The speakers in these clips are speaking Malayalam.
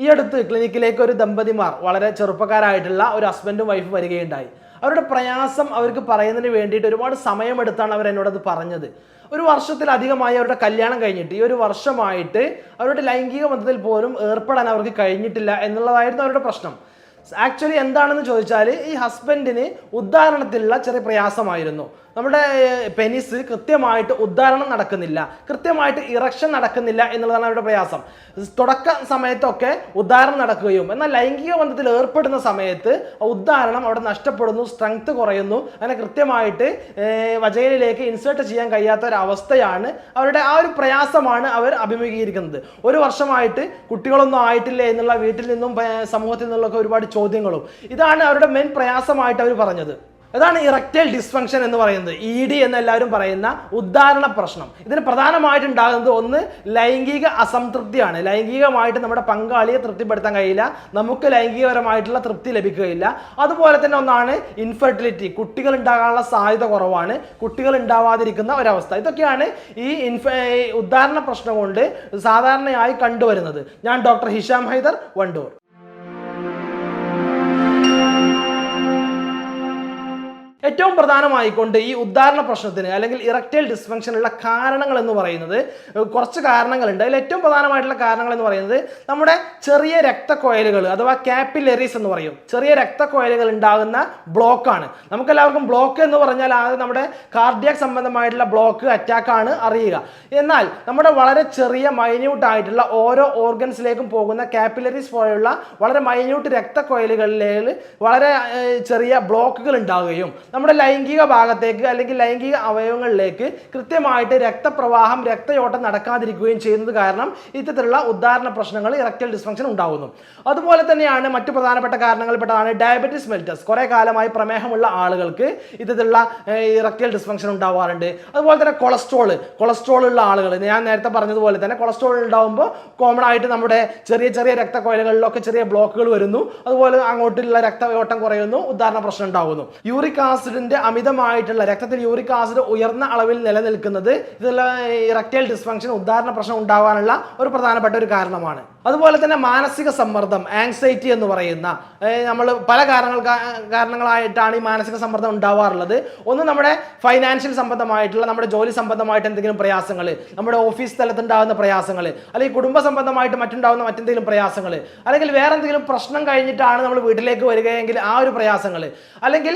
ഈ അടുത്ത് ക്ലിനിക്കിലേക്ക് ഒരു ദമ്പതിമാർ വളരെ ചെറുപ്പക്കാരായിട്ടുള്ള ഒരു ഹസ്ബൻഡും വൈഫ് വരികയുണ്ടായി. അവരുടെ പ്രയാസം അവർക്ക് പറയുന്നതിന് വേണ്ടിയിട്ട് ഒരുപാട് സമയമെടുത്താണ് അവർ എന്നോടത് പറഞ്ഞത്. ഒരു വർഷത്തിലധികമായി അവരുടെ കല്യാണം കഴിഞ്ഞിട്ട് ഈ ഒരു വർഷമായിട്ട് അവരുടെ ലൈംഗിക ബന്ധത്തിൽ പോലും ഏർപ്പെടാൻ അവർക്ക് കഴിഞ്ഞിട്ടില്ല എന്നുള്ളതായിരുന്നു അവരുടെ പ്രശ്നം. ആക്ച്വലി എന്താണെന്ന് ചോദിച്ചാൽ ഈ ഹസ്ബൻഡിന് ഉദാഹരണത്തിലുള്ള ചെറിയ പ്രയാസമായിരുന്നു. നമ്മുടെ പെനിസ് കൃത്യമായിട്ട് ഉദ്ധാരണം നടക്കുന്നില്ല, കൃത്യമായിട്ട് ഇറക്ഷൻ നടക്കുന്നില്ല എന്നുള്ളതാണ് അവരുടെ പ്രയാസം. തുടക്ക സമയത്തൊക്കെ ഉദ്ധാരണം നടക്കുകയും എന്നാൽ ലൈംഗിക ബന്ധത്തിൽ ഏർപ്പെടുന്ന സമയത്ത് ഉദ്ധാരണം അവിടെ നഷ്ടപ്പെടുന്നു, സ്ട്രെങ്ത് കുറയുന്നു, അങ്ങനെ കൃത്യമായിട്ട് വജൈനയിലേക്ക് ഇൻസേർട്ട് ചെയ്യാൻ കഴിയാത്ത ഒരു അവസ്ഥയാണ് അവരുടെ. ആ ഒരു പ്രയാസമാണ് അവർ അഭിമുഖീകരിക്കുന്നത്. ഒരു വർഷമായിട്ട് കുട്ടികളൊന്നും ആയിട്ടില്ല എന്നുള്ള വീട്ടിൽ നിന്നും സമൂഹത്തിൽ നിന്നുള്ളൊക്കെ ഒരുപാട് ചോദ്യങ്ങളും ഇതാണ് അവരുടെ മെയിൻ പ്രയാസമായിട്ട് അവർ പറഞ്ഞത്. അതാണ് ഇറക്റ്റൈൽ ഡിസ്ഫങ്ഷൻ എന്ന് പറയുന്നത്, ED എന്ന് എല്ലാവരും പറയുന്ന ഉദ്ധാരണ പ്രശ്നം. ഇതിന് പ്രധാനമായിട്ടുണ്ടാകുന്നത് ഒന്ന് ലൈംഗിക അസംതൃപ്തിയാണ്. ലൈംഗികമായിട്ട് നമ്മുടെ പങ്കാളിയെ തൃപ്തിപ്പെടുത്താൻ കഴിയില്ല, നമുക്ക് ലൈംഗികപരമായിട്ടുള്ള തൃപ്തി ലഭിക്കുകയില്ല. അതുപോലെ തന്നെ ഒന്നാണ് ഇൻഫെർട്ടിലിറ്റി, കുട്ടികൾ ഉണ്ടാകാനുള്ള സാധ്യത കുറവാണ്, കുട്ടികൾ ഉണ്ടാവാതിരിക്കുന്ന ഒരവസ്ഥ. ഇതൊക്കെയാണ് ഈ ഉദ്ധാരണ പ്രശ്നം കൊണ്ട് സാധാരണയായി കണ്ടുവരുന്നത്. ഞാൻ ഡോക്ടർ ഹിഷാം ഹൈദർ, വണ്ടൂർ. ഏറ്റവും പ്രധാനമായിക്കൊണ്ട് ഈ ഉദ്ധാരണ പ്രശ്നത്തിന് അല്ലെങ്കിൽ ഇറക്റ്റൈൽ ഡിസ്ഫങ്ഷനുള്ള കാരണങ്ങൾ എന്ന് പറയുന്നത് കുറച്ച് കാരണങ്ങളുണ്ട്. അതിൽ ഏറ്റവും പ്രധാനമായിട്ടുള്ള കാരണങ്ങൾ എന്ന് പറയുന്നത് നമ്മുടെ ചെറിയ രക്തക്കൊയലുകൾ അഥവാ കാപ്പിലറീസ് എന്ന് പറയും. ചെറിയ രക്തക്കൊയലുകൾ ഉണ്ടാകുന്ന ബ്ലോക്കാണ്. നമുക്കെല്ലാവർക്കും ബ്ലോക്ക് എന്ന് പറഞ്ഞാൽ അത് നമ്മുടെ കാർഡിയാക് സംബന്ധമായിട്ടുള്ള ബ്ലോക്ക്, അറ്റാക്കാണ് അറിയുക. എന്നാൽ നമ്മുടെ വളരെ ചെറിയ മൈന്യൂട്ട് ആയിട്ടുള്ള ഓരോ ഓർഗൻസിലേക്കും പോകുന്ന കാപ്പിലറീസ് പോലെയുള്ള വളരെ മൈന്യൂട്ട് രക്തക്കൊയലുകളിൽ വളരെ ചെറിയ ബ്ലോക്കുകൾ ഉണ്ടാവുകയും നമ്മുടെ ലൈംഗിക ഭാഗത്തേക്ക് അല്ലെങ്കിൽ ലൈംഗിക അവയവങ്ങളിലേക്ക് കൃത്യമായിട്ട് രക്തപ്രവാഹം, രക്തയോട്ടം നടക്കാതിരിക്കുകയും ചെയ്യുന്നത് കാരണം ഇത്തരത്തിലുള്ള ഉദ്ധാരണ പ്രശ്നങ്ങൾ, ഇറക്റ്റൈൽ ഡിസ്ഫങ്ഷൻ ഉണ്ടാകുന്നു. അതുപോലെ തന്നെയാണ് മറ്റു പ്രധാനപ്പെട്ട കാരണങ്ങളിൽപ്പെട്ടതാണ് ഡയബറ്റിസ് മെലിറ്റസ്. കുറെ കാലമായി പ്രമേഹമുള്ള ആളുകൾക്ക് ഇത്തരത്തിലുള്ള ഇറക്റ്റൈൽ ഡിസ്ഫങ്ഷൻ ഉണ്ടാവാറുണ്ട്. അതുപോലെ തന്നെ കൊളസ്ട്രോൾ ഉള്ള ആളുകൾ, ഞാൻ നേരത്തെ പറഞ്ഞതുപോലെ തന്നെ കൊളസ്ട്രോൾ ഉണ്ടാകുമ്പോൾ കോമൺ ആയിട്ട് നമ്മുടെ ചെറിയ ചെറിയ രക്തക്കൊയലുകളിലൊക്കെ ചെറിയ ബ്ലോക്കുകൾ വരുന്നു. അതുപോലെ അങ്ങോട്ടുള്ള രക്തയോട്ടം കുറയുന്നു, ഉദ്ധാരണ പ്രശ്നം ഉണ്ടാകുന്നു. യൂറിക് ആസിഡിന്റെ അമിതമായിട്ടുള്ള രക്തത്തിൽ യൂറിക് ആസിഡ് ഉയർന്ന അളവിൽ നിലനിൽക്കുന്നത് ഇതിലുള്ള ഇറക്റ്റൈൽ ഡിസ്ഫങ്ഷൻ, ഉദ്ധാരണ പ്രശ്നം ഉണ്ടാവാനുള്ള ഒരു പ്രധാനപ്പെട്ട ഒരു കാരണമാണ്. അതുപോലെ തന്നെ മാനസിക സമ്മർദ്ദം, ആങ്സൈറ്റി എന്ന് പറയുന്ന, നമ്മൾ പല കാരണങ്ങളായിട്ടാണ് ഈ മാനസിക സമ്മർദ്ദം ഉണ്ടാവാറുള്ളത്. ഒന്ന് നമ്മുടെ ഫൈനാൻഷ്യൽ സംബന്ധമായിട്ടുള്ള, നമ്മുടെ ജോലി സംബന്ധമായിട്ട് എന്തെങ്കിലും പ്രയാസങ്ങൾ, നമ്മുടെ ഓഫീസ് തലത്തുണ്ടാകുന്ന പ്രയാസങ്ങൾ, അല്ലെങ്കിൽ കുടുംബ സംബന്ധമായിട്ട് മറ്റുണ്ടാകുന്ന മറ്റെന്തെങ്കിലും പ്രയാസങ്ങൾ, അല്ലെങ്കിൽ വേറെ എന്തെങ്കിലും പ്രശ്നം കഴിഞ്ഞിട്ടാണ് നമ്മൾ വീട്ടിലേക്ക് വരികയെങ്കിൽ ആ ഒരു പ്രയാസങ്ങൾ, അല്ലെങ്കിൽ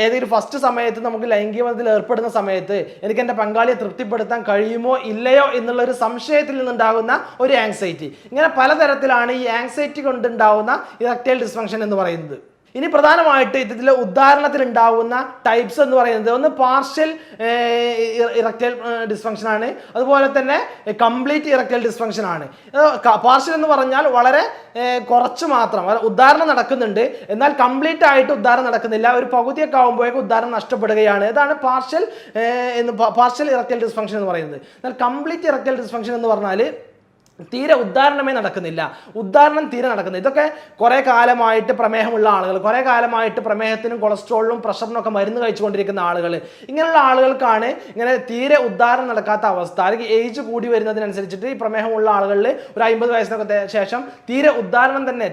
ഏതെങ്കിലും ഫസ്റ്റ് സമയത്ത് നമുക്ക് ലൈംഗിക ബന്ധത്തിൽ ഏർപ്പെടുന്ന സമയത്ത് എനിക്ക് എൻ്റെ പങ്കാളിയെ തൃപ്തിപ്പെടുത്താൻ കഴിയുമോ ഇല്ലയോ എന്നുള്ള ഒരു സംശയത്തിൽ നിന്നുണ്ടാകുന്ന ഒരു ആങ്സൈറ്റി. ഇങ്ങനെ പലതരത്തിലാണ് ഈ ആങ്സൈറ്റി കൊണ്ടുണ്ടാവുന്ന ഇറക്റ്റൈൽ ഡിസ്ഫങ്ഷൻ എന്ന് പറയുന്നത്. ഇനി പ്രധാനമായിട്ട് ഇതിൽ ഉദാഹരണത്തിൽ ഉണ്ടാവുന്ന ടൈപ്സ് എന്ന് പറയുന്നത് ഒന്ന് പാർഷ്യൽ ഇറക്റ്റൈൽ ഡിസ്ഫങ്ഷൻ ആണ്, അതുപോലെ തന്നെ കംപ്ലീറ്റ് ഇറക്റ്റൈൽ ഡിസ്ഫങ്ഷൻ ആണ്. പാർഷ്യൽ എന്ന് പറഞ്ഞാൽ വളരെ കുറച്ച് മാത്രം ഉദ്ധാരണം നടക്കുന്നുണ്ട്, എന്നാൽ കംപ്ലീറ്റ് ആയിട്ട് ഉദ്ധാരണം നടക്കുന്നില്ല, ഒരു പകുതിയൊക്കെ ആകുമ്പോഴേക്കും ഉദ്ധാരണം നഷ്ടപ്പെടുകയാണ്. ഇതാണ് പാർഷ്യൽ ഇറക്റ്റൈൽ ഡിസ്ഫങ്ഷൻ എന്ന് പറയുന്നത്. എന്നാൽ കംപ്ലീറ്റ് ഇറക്റ്റൈൽ ഡിസ്ഫങ്ഷൻ എന്ന് പറഞ്ഞാൽ തീരെ ഉദ്ധാരണമേ നടക്കുന്നില്ല, ഉദ്ധാരണം തീരെ നടക്കുന്നില്ല. ഇതൊക്കെ കുറേ കാലമായിട്ട് പ്രമേഹമുള്ള ആളുകൾ, കുറേ കാലമായിട്ട് പ്രമേഹത്തിനും കൊളസ്ട്രോളിനും പ്രഷറിനും ഒക്കെ മരുന്ന് കഴിച്ചുകൊണ്ടിരിക്കുന്ന ആളുകൾ, ഇങ്ങനെയുള്ള ആളുകൾക്കാണ് ഇങ്ങനെ തീരെ ഉദ്ധാരണം നടക്കാത്ത അവസ്ഥ. അല്ലെങ്കിൽ ഏജ് കൂടി വരുന്നതിനനുസരിച്ചിട്ട് ഈ പ്രമേഹമുള്ള ആളുകളിൽ ഒരു 50 വയസ്സിനൊക്കെ ശേഷം തീരെ ഉദ്ധാരണം തന്നെ,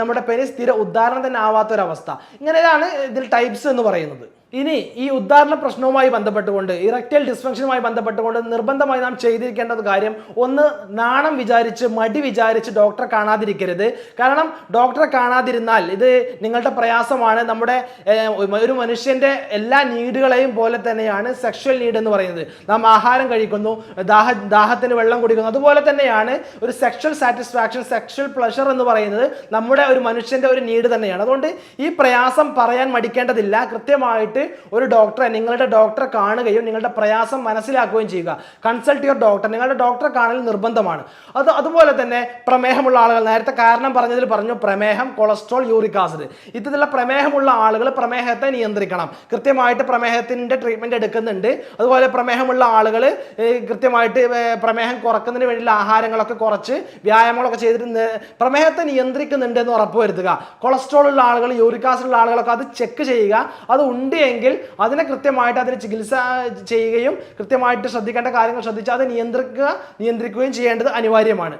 നമ്മുടെ പെനിസ് തീരെ ഉദ്ധാരണം തന്നെ ആവാത്തൊരവസ്ഥ. ഇങ്ങനെയാണ് ഇതിൽ ടൈപ്സ് എന്ന് പറയുന്നത്. ഇനി ഈ ഉദ്ധാരണ പ്രശ്നവുമായി ബന്ധപ്പെട്ടുകൊണ്ട്, ഇറക്റ്റൈൽ ഡിസ്ഫങ്ഷനുമായി ബന്ധപ്പെട്ടുകൊണ്ട് നിർബന്ധമായി നാം ചെയ്തിരിക്കേണ്ടത് കാര്യം, ഒന്ന് നാണം വിചാരിച്ച്, മടി വിചാരിച്ച് ഡോക്ടറെ കാണാതിരിക്കരുത്. കാരണം ഡോക്ടറെ കാണാതിരുന്നാൽ ഇത് നിങ്ങളുടെ പ്രയാസമാണ്. നമ്മുടെ ഒരു മനുഷ്യന്റെ എല്ലാ നീഡുകളെയും പോലെ തന്നെയാണ് സെക്ഷൽ നീഡ് എന്ന് പറയുന്നത്. നാം ആഹാരം കഴിക്കുന്നു, ദാഹത്തിന് വെള്ളം കുടിക്കുന്നു, അതുപോലെ തന്നെയാണ് ഒരു സെക്ഷൽ സാറ്റിസ്ഫാക്ഷൻ, സെക്ഷൽ പ്ലഷർ എന്ന് പറയുന്നത് നമ്മുടെ ഒരു മനുഷ്യന്റെ ഒരു നീഡ് തന്നെയാണ്. അതുകൊണ്ട് ഈ പ്രയാസം പറയാൻ മടിക്കേണ്ടതില്ല. കൃത്യമായിട്ട് ഒരു ഡോക്ടറെ, നിങ്ങളുടെ ഡോക്ടറെ കാണുകയും നിങ്ങളുടെ പ്രയാസം മനസ്സിലാക്കുകയും ചെയ്യുക. Consult your doctor. നിങ്ങളുടെ ഡോക്ടറെ കാണൽ നിർബന്ധമാണ്. അതുപോലെ തന്നെ പ്രമേഹമുള്ള ആളുകൾ, നേരത്തെ കാരണം പറഞ്ഞതിൽ പറഞ്ഞു, പ്രമേഹം, കൊളസ്ട്രോൾ, യൂറിക് ആസിഡ്, ഇത്തരത്തിലുള്ള പ്രമേഹമുള്ള ആളുകൾ പ്രമേഹത്തെ നിയന്ത്രിക്കണം. കൃത്യമായിട്ട് പ്രമേഹത്തിന്റെ ട്രീറ്റ്മെന്റ് എടുക്കുന്നുണ്ട്. അതുപോലെ പ്രമേഹമുള്ള ആളുകൾ കൃത്യമായിട്ട് പ്രമേഹം കുറക്കുന്നതിന് വേണ്ടിയുള്ള ആഹാരങ്ങളൊക്കെ കുറച്ച്, വ്യായാമങ്ങളൊക്കെ ചെയ്തിട്ട് പ്രമേഹത്തെ നിയന്ത്രിക്കുന്നുണ്ട് എന്ന് ഉറപ്പുവരുത്തുക. കൊളസ്ട്രോൾ ഉള്ള ആളുകൾ, യൂറിക് ആസിഡ് ഉള്ള ആളുകളൊക്കെ അത് ചെക്ക് ചെയ്യുക. അത് ഉണ്ട് എങ്കിൽ അതിനെ കൃത്യമായിട്ട് അതിന് ചികിത്സ ചെയ്യുകയും കൃത്യമായിട്ട് ശ്രദ്ധിക്കേണ്ട കാര്യങ്ങൾ ശ്രദ്ധിച്ച് അത് നിയന്ത്രിക്കുകയും ചെയ്യേണ്ടത് അനിവാര്യമാണ്.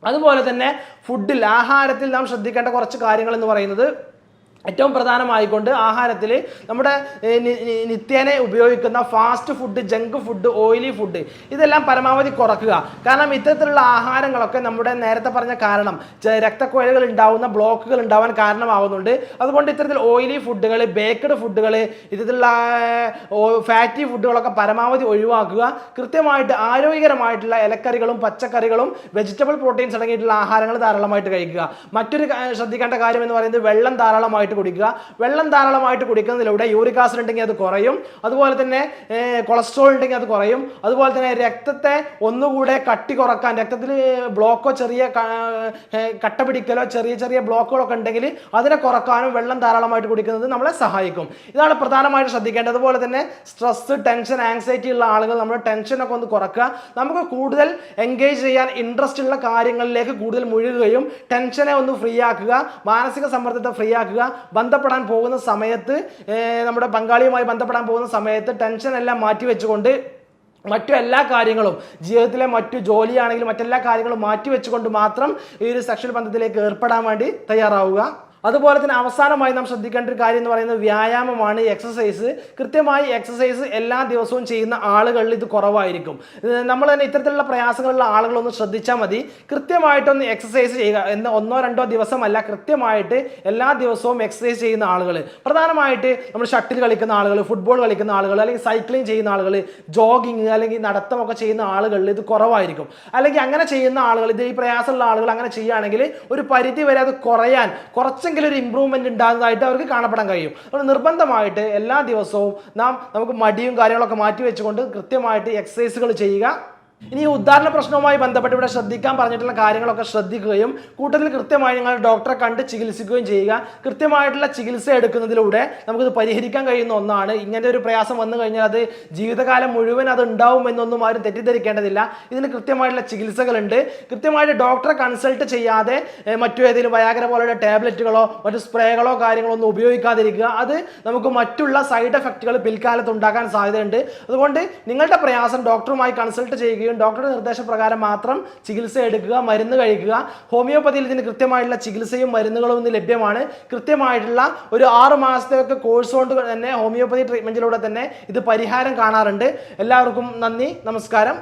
അതുപോലെ തന്നെ ഫുഡിൽ, ആഹാരത്തിൽ നാം ശ്രദ്ധിക്കേണ്ട കുറച്ച് കാര്യങ്ങൾ എന്ന് പറയുന്നത്, ഏറ്റവും പ്രധാനമായിക്കൊണ്ട് ആഹാരത്തിൽ നമ്മുടെ നിത്യേന ഉപയോഗിക്കുന്ന fast food, junk food, oily food ഇതെല്ലാം പരമാവധി കുറയ്ക്കുക. കാരണം ഇത്തരത്തിലുള്ള ആഹാരങ്ങളൊക്കെ നമ്മുടെ നേരത്തെ പറഞ്ഞ കാരണം രക്തക്കുഴലുകൾ ഉണ്ടാവുന്ന ബ്ലോക്കുകൾ ഉണ്ടാവാൻ കാരണമാവുന്നുണ്ട്. അതുകൊണ്ട് ഇത്തരത്തിൽ ഓയിലി ഫുഡുകൾ, ബേക്ക്ഡ് ഫുഡുകൾ, ഇത്തരത്തിലുള്ള ഫാറ്റി ഫുഡുകളൊക്കെ പരമാവധി ഒഴിവാക്കുക. കൃത്യമായിട്ട് ആരോഗ്യകരമായിട്ടുള്ള ഇലക്കറികളും പച്ചക്കറികളും വെജിറ്റബിൾ പ്രോട്ടീൻസ് അടങ്ങിയിട്ടുള്ള ആഹാരങ്ങൾ ധാരാളമായിട്ട് കഴിക്കുക. മറ്റൊരു ശ്രദ്ധിക്കേണ്ട കാര്യം എന്ന് പറയുന്നത് വെള്ളം ധാരാളമായിട്ട് കുടിക്കുക. വെള്ളം ധാരാളമായിട്ട് കുടിക്കുന്നതിലൂടെ യൂറിക് ആസിഡ് ഉണ്ടെങ്കിൽ അത് കുറയും, അതുപോലെ തന്നെ കൊളസ്ട്രോൾ ഉണ്ടെങ്കിൽ അത് കുറയും, അതുപോലെ തന്നെ രക്തത്തെ ഒന്നുകൂടെ കട്ടി കുറക്കാൻ, രക്തത്തിൽ ബ്ലോക്കോ ചെറിയ കട്ട പിടിക്കലോ ചെറിയ ചെറിയ ബ്ലോക്കുകളൊക്കെ ഉണ്ടെങ്കിൽ അതിനെ കുറക്കാനും വെള്ളം ധാരാളമായിട്ട് കുടിക്കുന്നത് നമ്മളെ സഹായിക്കും. ഇതാണ് പ്രധാനമായിട്ട് ശ്രദ്ധിക്കേണ്ടത്. അതുപോലെ തന്നെ സ്ട്രെസ്, ടെൻഷൻ, ആങ്സൈറ്റി ഉള്ള ആളുകൾ നമ്മൾ ടെൻഷനൊക്കെ ഒന്ന് കുറക്കുക. നമുക്ക് കൂടുതൽ എൻഗേജ് ചെയ്യാൻ ഇൻട്രസ്റ്റ് ഉള്ള കാര്യങ്ങളിലേക്ക് കൂടുതൽ മുഴുകുകയും ടെൻഷനെ ഒന്ന് ഫ്രീ ആക്കുക, മാനസിക സമ്മർദ്ദത്തെ ഫ്രീ ആക്കുക. ബന്ധപ്പെടാൻ പോകുന്ന സമയത്ത്, നമ്മുടെ പങ്കാളിയുമായി ബന്ധപ്പെടാൻ പോകുന്ന സമയത്ത് ടെൻഷൻ എല്ലാം മാറ്റി വെച്ചുകൊണ്ട് മറ്റു എല്ലാ കാര്യങ്ങളും, ജീവിതത്തിലെ മറ്റു ജോലിയാണെങ്കിലും മറ്റെല്ലാ കാര്യങ്ങളും മാറ്റി വെച്ചുകൊണ്ട് മാത്രം ഈ ഒരു സെക്ഷൽ ബന്ധത്തിലേക്ക് ഏർപ്പെടാൻ വേണ്ടി തയ്യാറാവുക. അതുപോലെ തന്നെ അവസാനമായി നാം ശ്രദ്ധിക്കേണ്ട ഒരു കാര്യം എന്ന് പറയുന്നത് വ്യായാമമാണ്, എക്സസൈസ്. കൃത്യമായി എക്സസൈസ് എല്ലാ ദിവസവും ചെയ്യുന്ന ആളുകളിൽ ഇത് കുറവായിരിക്കും. നമ്മൾ തന്നെ ഇത്തരത്തിലുള്ള പ്രയാസങ്ങളുള്ള ആളുകളൊന്ന് ശ്രദ്ധിച്ചാൽ മതി. കൃത്യമായിട്ടൊന്ന് എക്സസൈസ് ചെയ്യുക. ഒന്നോ രണ്ടോ ദിവസമല്ല, കൃത്യമായിട്ട് എല്ലാ ദിവസവും എക്സസൈസ് ചെയ്യുന്ന ആളുകൾ, പ്രധാനമായിട്ട് നമ്മൾ ഷട്ടിൽ കളിക്കുന്ന ആളുകൾ, ഫുട്ബോൾ കളിക്കുന്ന ആളുകൾ, അല്ലെങ്കിൽ സൈക്ലിംഗ് ചെയ്യുന്ന ആളുകൾ, ജോഗിങ് അല്ലെങ്കിൽ നടത്തമൊക്കെ ചെയ്യുന്ന ആളുകളിൽ ഇത് കുറവായിരിക്കും. അല്ലെങ്കിൽ അങ്ങനെ ചെയ്യുന്ന ആളുകൾ, ഇത് ഈ പ്രയാസമുള്ള ആളുകൾ അങ്ങനെ ചെയ്യുകയാണെങ്കിൽ ഒരു പരിധി വരെ അത് കുറയാൻ, കുറച്ചെങ്കിലും ഒരു ഇമ്പ്രൂവ്മെന്റ് ഉണ്ടാകുന്നതായിട്ട് അവർക്ക് കാണപ്പെടാൻ കഴിയും. അതുകൊണ്ട് നിർബന്ധമായിട്ട് എല്ലാ ദിവസവും നമുക്ക് മടിയും കാര്യങ്ങളൊക്കെ മാറ്റി വെച്ചുകൊണ്ട് കൃത്യമായിട്ട് എക്സസൈസുകൾ ചെയ്യുക. ഇനി ഉദാഹരണ പ്രശ്നവുമായി ബന്ധപ്പെട്ട് ഇവിടെ ശ്രദ്ധിക്കാൻ പറഞ്ഞിട്ടുള്ള കാര്യങ്ങളൊക്കെ ശ്രദ്ധിക്കുകയും കൂട്ടത്തിൽ കൃത്യമായി നിങ്ങൾ ഡോക്ടറെ കണ്ട് ചികിത്സിക്കുകയും ചെയ്യുക. കൃത്യമായിട്ടുള്ള ചികിത്സ എടുക്കുന്നതിലൂടെ നമുക്കിത് പരിഹരിക്കാൻ കഴിയുന്ന ഒന്നാണ്. ഇങ്ങനെ ഒരു പ്രയാസം വന്നു കഴിഞ്ഞാൽ അത് ജീവിതകാലം മുഴുവൻ അത് ഉണ്ടാവും എന്നൊന്നും ആരും തെറ്റിദ്ധരിക്കേണ്ടതില്ല. ഇതിന് കൃത്യമായിട്ടുള്ള ചികിത്സകളുണ്ട്. കൃത്യമായിട്ട് ഡോക്ടറെ കൺസൾട്ട് ചെയ്യാതെ മറ്റു ഏതെങ്കിലും വയാഗ്ര പോലുള്ള ടാബ്ലറ്റുകളോ മറ്റു സ്പ്രേകളോ കാര്യങ്ങളോ ഒന്നും ഉപയോഗിക്കാതിരിക്കുക. അത് നമുക്ക് മറ്റുള്ള സൈഡ് എഫക്റ്റുകൾ പിൽക്കാലത്ത് ഉണ്ടാക്കാൻ സാധ്യതയുണ്ട്. അതുകൊണ്ട് നിങ്ങളുടെ പ്രയാസം ഡോക്ടറുമായി കൺസൾട്ട് ചെയ്യുകയും ഡോക്ടറുടെ നിർദ്ദേശപ്രകാരം മാത്രം ചികിത്സ എടുക്കുക, മരുന്ന് കഴിക്കുക. ഹോമിയോപ്പതിയിൽ ഇതിന് കൃത്യമായിട്ടുള്ള ചികിത്സയും മരുന്നുകളും ഇന്ന് ലഭ്യമാണ്. കൃത്യമായിട്ടുള്ള ഒരു 6 മാസത്തെയൊക്കെ കോഴ്സ് കൊണ്ട് തന്നെ ഹോമിയോപ്പതി ട്രീറ്റ്മെന്റിലൂടെ തന്നെ ഇത് പരിഹാരം കാണാറുണ്ട്. എല്ലാവർക്കും നന്ദി, നമസ്കാരം.